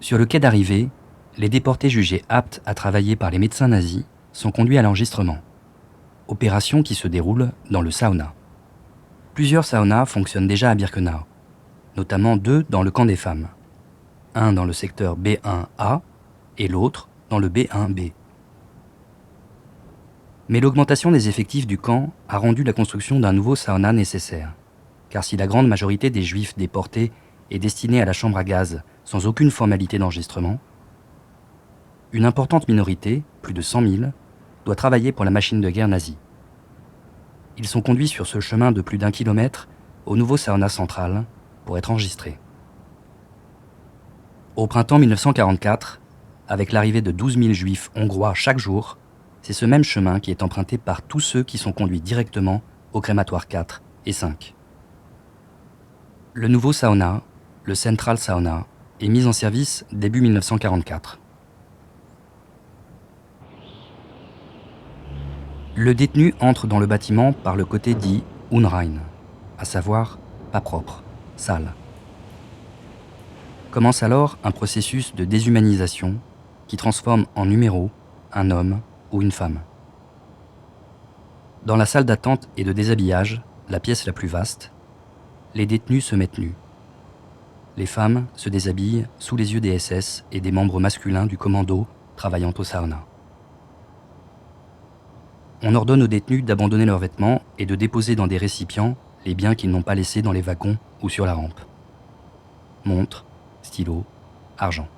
Sur le quai d'arrivée, les déportés jugés aptes à travailler par les médecins nazis sont conduits à l'enregistrement. Opération qui se déroule dans le sauna. Plusieurs saunas fonctionnent déjà à Birkenau, notamment 2 dans le camp des femmes. Un dans le secteur B1A et l'autre dans le B1B. Mais l'augmentation des effectifs du camp a rendu la construction d'un nouveau sauna nécessaire. Car si la grande majorité des juifs déportés est destinée à la chambre à gaz sans aucune formalité d'enregistrement, une importante minorité, plus de 100 000, doit travailler pour la machine de guerre nazie. Ils sont conduits sur ce chemin de plus d'1 kilomètre au nouveau sauna central pour être enregistrés. Au printemps 1944, avec l'arrivée de 12 000 juifs hongrois chaque jour, c'est ce même chemin qui est emprunté par tous ceux qui sont conduits directement au crématoire 4 et 5. Le nouveau sauna, le Central Sauna, est mis en service début 1944. Le détenu entre dans le bâtiment par le côté dit unrein, à savoir pas propre, sale. Commence alors un processus de déshumanisation qui transforme en numéro un homme ou une femme. Dans la salle d'attente et de déshabillage, la pièce la plus vaste, les détenus se mettent nus. Les femmes se déshabillent sous les yeux des SS et des membres masculins du commando travaillant au sauna. On ordonne aux détenus d'abandonner leurs vêtements et de déposer dans des récipients les biens qu'ils n'ont pas laissés dans les wagons ou sur la rampe. Montres, stylos, argent.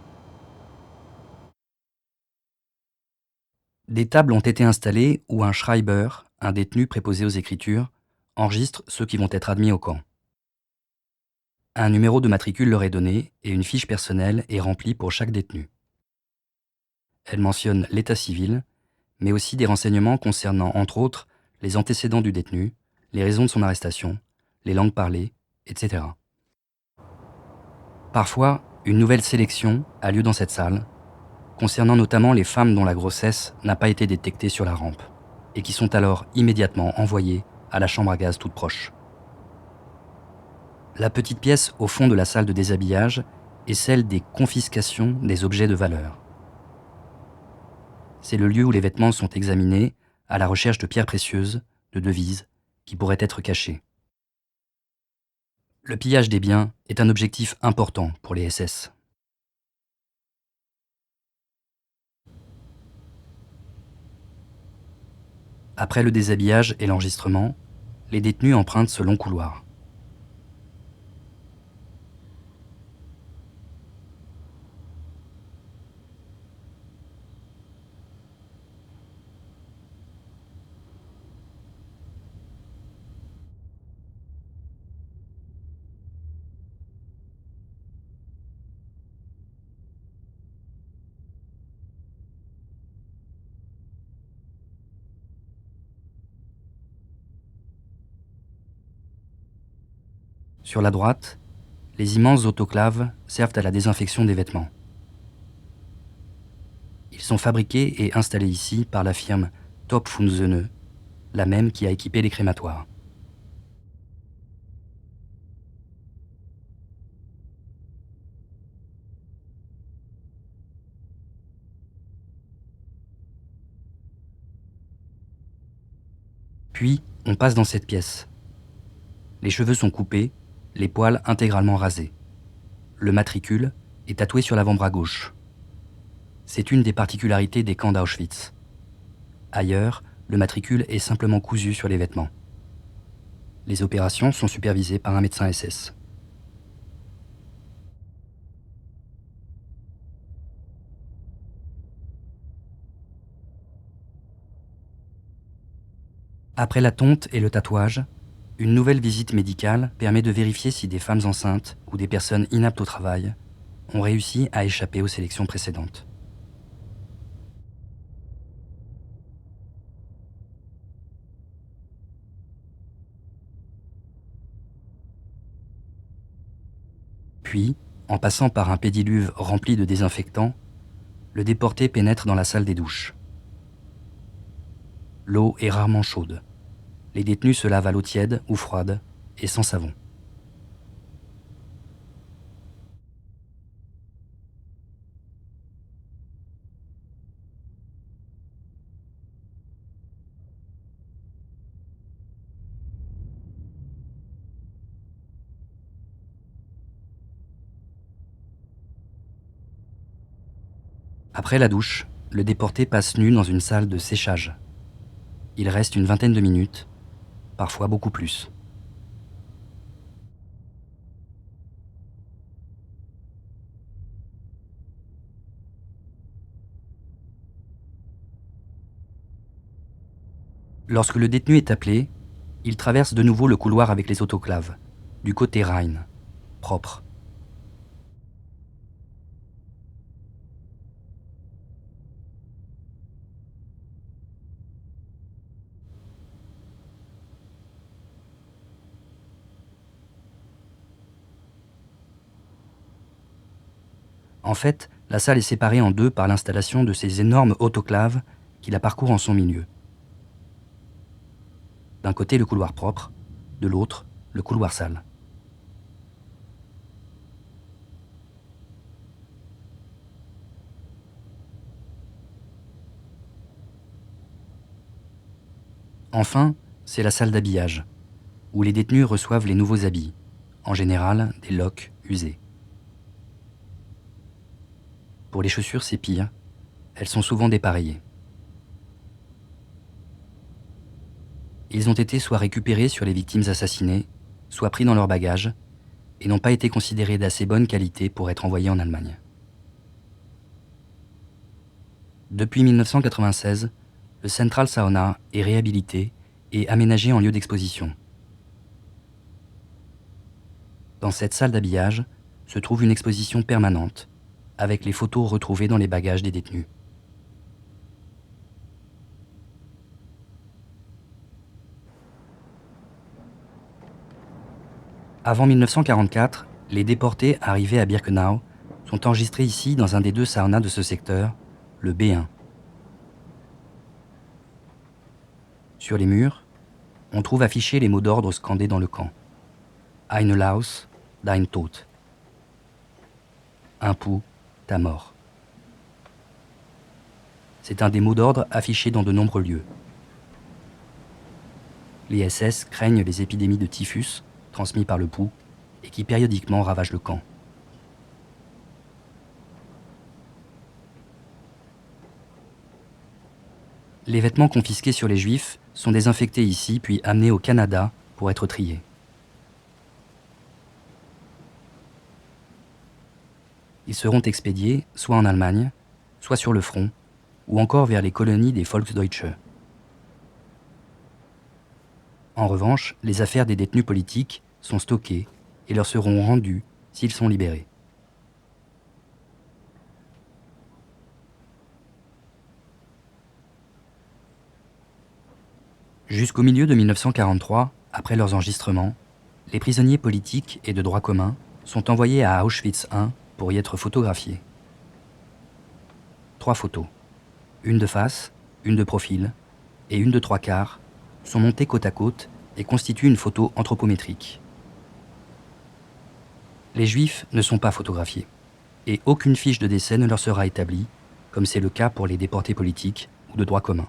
Des tables ont été installées où un Schreiber, un détenu préposé aux écritures, enregistre ceux qui vont être admis au camp. Un numéro de matricule leur est donné et une fiche personnelle est remplie pour chaque détenu. Elle mentionne l'état civil, mais aussi des renseignements concernant, entre autres, les antécédents du détenu, les raisons de son arrestation, les langues parlées, etc. Parfois, une nouvelle sélection a lieu dans cette salle, concernant notamment les femmes dont la grossesse n'a pas été détectée sur la rampe, et qui sont alors immédiatement envoyées à la chambre à gaz toute proche. La petite pièce au fond de la salle de déshabillage est celle des confiscations des objets de valeur. C'est le lieu où les vêtements sont examinés à la recherche de pierres précieuses, de devises, qui pourraient être cachées. Le pillage des biens est un objectif important pour les SS. Après le déshabillage et l'enregistrement, les détenus empruntent ce long couloir. Sur la droite, les immenses autoclaves servent à la désinfection des vêtements. Ils sont fabriqués et installés ici par la firme Topfunzene, la même qui a équipé les crématoires. Puis, on passe dans cette pièce. Les cheveux sont coupés, les poils intégralement rasés. Le matricule est tatoué sur l'avant-bras gauche. C'est une des particularités des camps d'Auschwitz. Ailleurs, le matricule est simplement cousu sur les vêtements. Les opérations sont supervisées par un médecin SS. Après la tonte et le tatouage, une nouvelle visite médicale permet de vérifier si des femmes enceintes ou des personnes inaptes au travail ont réussi à échapper aux sélections précédentes. Puis, en passant par un pédiluve rempli de désinfectants, le déporté pénètre dans la salle des douches. L'eau est rarement chaude. Les détenus se lavent à l'eau tiède ou froide et sans savon. Après la douche, le déporté passe nu dans une salle de séchage. Il reste une vingtaine de minutes, parfois beaucoup plus. Lorsque le détenu est appelé, il traverse de nouveau le couloir avec les autoclaves, du côté Rhine, propre. En fait, la salle est séparée en deux par l'installation de ces énormes autoclaves qui la parcourent en son milieu. D'un côté le couloir propre, de l'autre le couloir sale. Enfin, c'est la salle d'habillage, où les détenus reçoivent les nouveaux habits, en général des loques usées. Pour les chaussures, c'est pire, elles sont souvent dépareillées. Ils ont été soit récupérés sur les victimes assassinées, soit pris dans leur bagage, et n'ont pas été considérés d'assez bonne qualité pour être envoyés en Allemagne. Depuis 1996, le Central Sauna est réhabilité et aménagé en lieu d'exposition. Dans cette salle d'habillage se trouve une exposition permanente avec les photos retrouvées dans les bagages des détenus. Avant 1944, les déportés arrivés à Birkenau sont enregistrés ici dans un des deux saunas de ce secteur, le B1. Sur les murs, on trouve affichés les mots d'ordre scandés dans le camp. Ein Laus, dein Tod. Un pouls, ta mort. C'est un des mots d'ordre affichés dans de nombreux lieux. Les SS craignent les épidémies de typhus transmis par le pouls et qui périodiquement ravagent le camp. Les vêtements confisqués sur les Juifs sont désinfectés ici puis amenés au Canada pour être triés. Ils seront expédiés soit en Allemagne, soit sur le front, ou encore vers les colonies des Volksdeutsche. En revanche, les affaires des détenus politiques sont stockées et leur seront rendues s'ils sont libérés. Jusqu'au milieu de 1943, après leurs enregistrements, les prisonniers politiques et de droit commun sont envoyés à Auschwitz I pour y être photographiés. 3 photos, une de face, une de profil et une de 3/4, sont montées côte à côte et constituent une photo anthropométrique. Les Juifs ne sont pas photographiés et aucune fiche de décès ne leur sera établie, comme c'est le cas pour les déportés politiques ou de droit commun.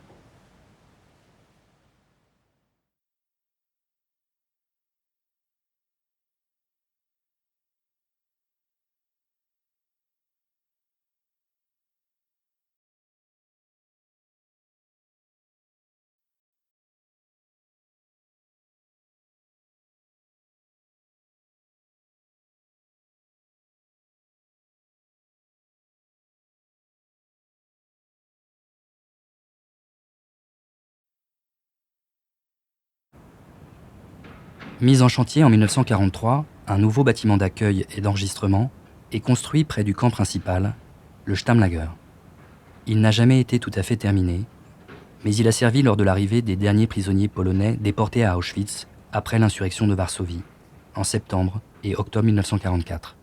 Mis en chantier en 1943, un nouveau bâtiment d'accueil et d'enregistrement est construit près du camp principal, le Stammlager. Il n'a jamais été tout à fait terminé, mais il a servi lors de l'arrivée des derniers prisonniers polonais déportés à Auschwitz après l'insurrection de Varsovie, en septembre et octobre 1944.